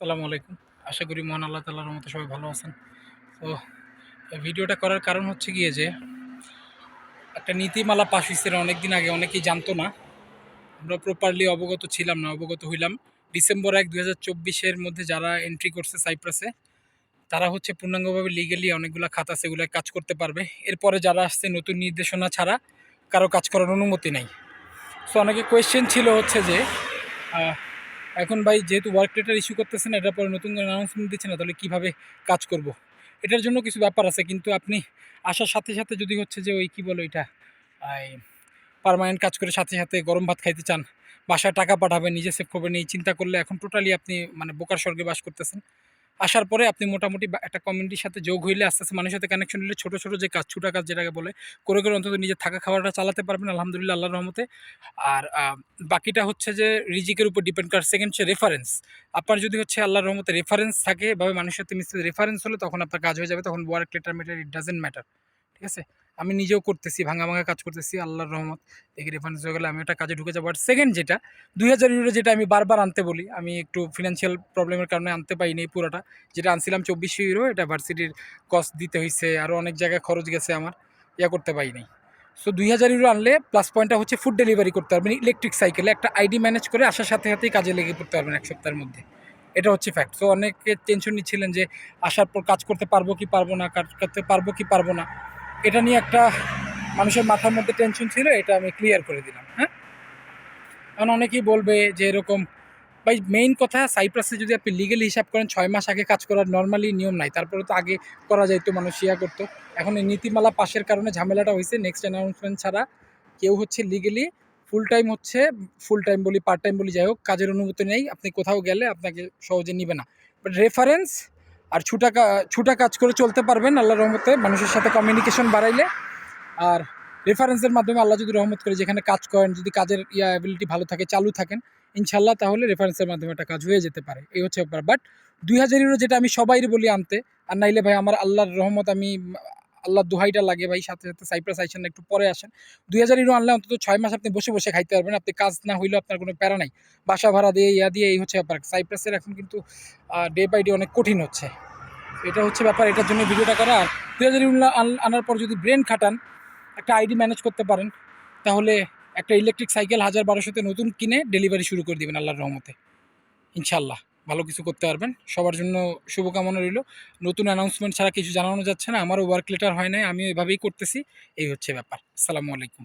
আসসালামু আলাইকুম। আশা করি মহান আল্লাহ তাআলার রহমতে সবাই ভালো আছেন। তো এই ভিডিওটা করার কারণ হচ্ছে গিয়ে যে একটা নীতিমালা পাস হইছে অনেকদিন আগে, অনেকেই জানতো না। আমরা প্রপারলি অবগত ছিলাম না, অবগত হইলাম ডিসেম্বর ১, ২০২৪ মধ্যে যারা এন্ট্রি করছে সাইপ্রাসে, তারা হচ্ছে পূর্ণাঙ্গভাবে লিগ্যালি অনেকগুলা খাত আছে, এগুলায় কাজ করতে পারবে। এরপরে যারা আসছে নতুন নির্দেশনা ছাড়া কারো কাজ করার অনুমতি নাই। সো অনেকে কোয়েশ্চেন ছিল হচ্ছে যে আহ, এখন ভাই যেহেতু ওয়ার্ক লেটার ইস্যু করতেছেন, এটার পরে নতুন করে অ্যানাউন্সমেন্ট দিচ্ছে না, তাহলে কীভাবে কাজ করব। এটার জন্য কিছু ব্যাপার আছে, কিন্তু আপনি আসার সাথে সাথে যদি হচ্ছে যে ওই কী বলো এটা পার্মানেন্ট কাজ করে সাথে সাথে গরম ভাত খাইতে চান, বাসায় টাকা পাঠাবেন, নিজে সেভ করবেন, এই চিন্তা করলে এখন টোটালি আপনি মানে বোকার স্বর্গে বাস করতেছেন। আসার পরে আপনি মোটামুটি একটা কমিউনিটির সাথে যোগ হইলে, আস্তে আস্তে মানুষের সাথে কানেকশন হলে, ছোটো ছোটো যে কাজ, ছুটা কাজ যেটাকে বলে, করে করে অন্তত নিজের থাকা খাওয়াটা চালাতে পারবেন আলহামদুলিল্লাহ আল্লাহর রহমতে। আর বাকিটা হচ্ছে যে রিজিকের উপর ডিপেন্ড করে। সেকেন্ড হচ্ছে রেফারেন্স। আপনার যদি হচ্ছে আল্লাহর রহমতে রেফারেন্স থাকে, এভাবে মানুষের সাথে মিশতে রেফারেন্স হলে তখন আপনার কাজ হয়ে যাবে, তখন work letter matter it doesn't matter. ঠিক আছে, আমি নিজেও করতেছি, ভাঙা ভাঙা কাজ করতেছি, আল্লাহর রহমত দেখি রেফারেন্স হয়ে গেলে আমি একটা কাজে ঢুকে যাবো। আর সেকেন্ড যেটা ২০০০ ইউরো, যেটা আমি বারবার আনতে বলি, আমি একটু ফিনান্সিয়াল প্রবলেমের কারণে আনতে পারিনি পুরোটা। যেটা আনছিলাম ২৪০০ ইউরো, এটা ভার্সিটির কস্ট দিতে হয়েছে, আরও অনেক জায়গায় খরচ গেছে, আমার করতে পারিনি। সো ২০০০ ইউরো আনলে প্লাস পয়েন্টটা হচ্ছে ফুড ডেলিভারি করতে পারবেন ইলেকট্রিক সাইকেলে, একটা আইডি ম্যানেজ করে আসার সাথে সাথেই কাজে লেগে পড়তে পারবেন ১ সপ্তাহের মধ্যে। এটা হচ্ছে ফ্যাক্ট। সো অনেকে টেনশন নিচ্ছিলেন যে আসার পর কাজ করতে পারবো কি পারবো না, কাজ করতে পারবো কি পারবো না, এটা নিয়ে একটা মানুষের মাথার মধ্যে টেনশন ছিল, এটা আমি ক্লিয়ার করে দিলাম। হ্যাঁ, কারণ অনেকেই বলবে যে এরকম, ভাই মেইন কথা সাইপ্রাসে যদি আপনি লিগেলি হিসাব করেন ৬ মাস আগে কাজ করার নর্মালি নিয়ম নাই, তারপরে তো আগে করা যাইতো, মানুষ করতো। এখন এই নীতিমালা পাশের কারণে ঝামেলাটা হয়েছে, নেক্সট অ্যানাউন্সমেন্ট ছাড়া কেউ হচ্ছে লিগেলি ফুল টাইম বলি, পার্ট টাইম বলি, যাই হোক, কাজের অনুমতি নেই। আপনি কোথাও গেলে আপনাকে সহজে নিবে না। বাট রেফারেন্স আর ছুটা কাজ করে চলতে পারবেন আল্লাহর রহমতে, মানুষের সাথে কমিউনিকেশন বাড়াইলে। আর রেফারেন্সের মাধ্যমে আল্লাহ যদি রহমত করে যেখানে কাজ করেন, যদি কাজের অ্যাবিলিটি ভালো থাকে, চালু থাকেন ইনশাল্লাহ, তাহলে রেফারেন্সের মাধ্যমে একটা কাজ হয়ে যেতে পারে। এই হচ্ছে ব্যাপার। বাট ২০০০ ইউরো যেটা আমি সবাইরে বলি আনতে, আর নাইলে ভাই আমার আল্লাহর রহমত, আমি আল্লাহর দোহাইটা লাগে ভাই, সাথে সাথে সাইপ্রাস আইসেন না, একটু পরে আসেন। ২০০০ ইউরো আনলে অন্তত ৬ মাস আপনি বসে বসে খাইতে পারবেন, আপনি কাজ না হইলেও আপনার কোনো প্যারা নাই, বাসা ভাড়া দিয়ে দিয়ে, এই হচ্ছে ব্যাপার। সাইপ্রাসের এখন কিন্তু ডে বাই ডে অনেক কঠিন হচ্ছে, এটা হচ্ছে ব্যাপার। এটার জন্য ভিডিওটা করা। আর ২০০০ আনার পর যদি ব্রেন খাটান, একটা আইডি ম্যানেজ করতে পারেন, তাহলে একটা ইলেকট্রিক সাইকেল ১০০০-১২০০তে নতুন কিনে ডেলিভারি শুরু করে দিবেন আল্লাহর রহমতে। ইনশাল্লাহ ভালো কিছু করতে পারবেন। সবার জন্য শুভকামনা রইল। নতুন অ্যানাউন্সমেন্ট ছাড়া কিছু জানানো যাচ্ছে না, আমারও ওয়ার্ক লেটার হয় নাই, আমি এভাবেই করতেছি। এই হচ্ছে ব্যাপার। আসসালামু আলাইকুম।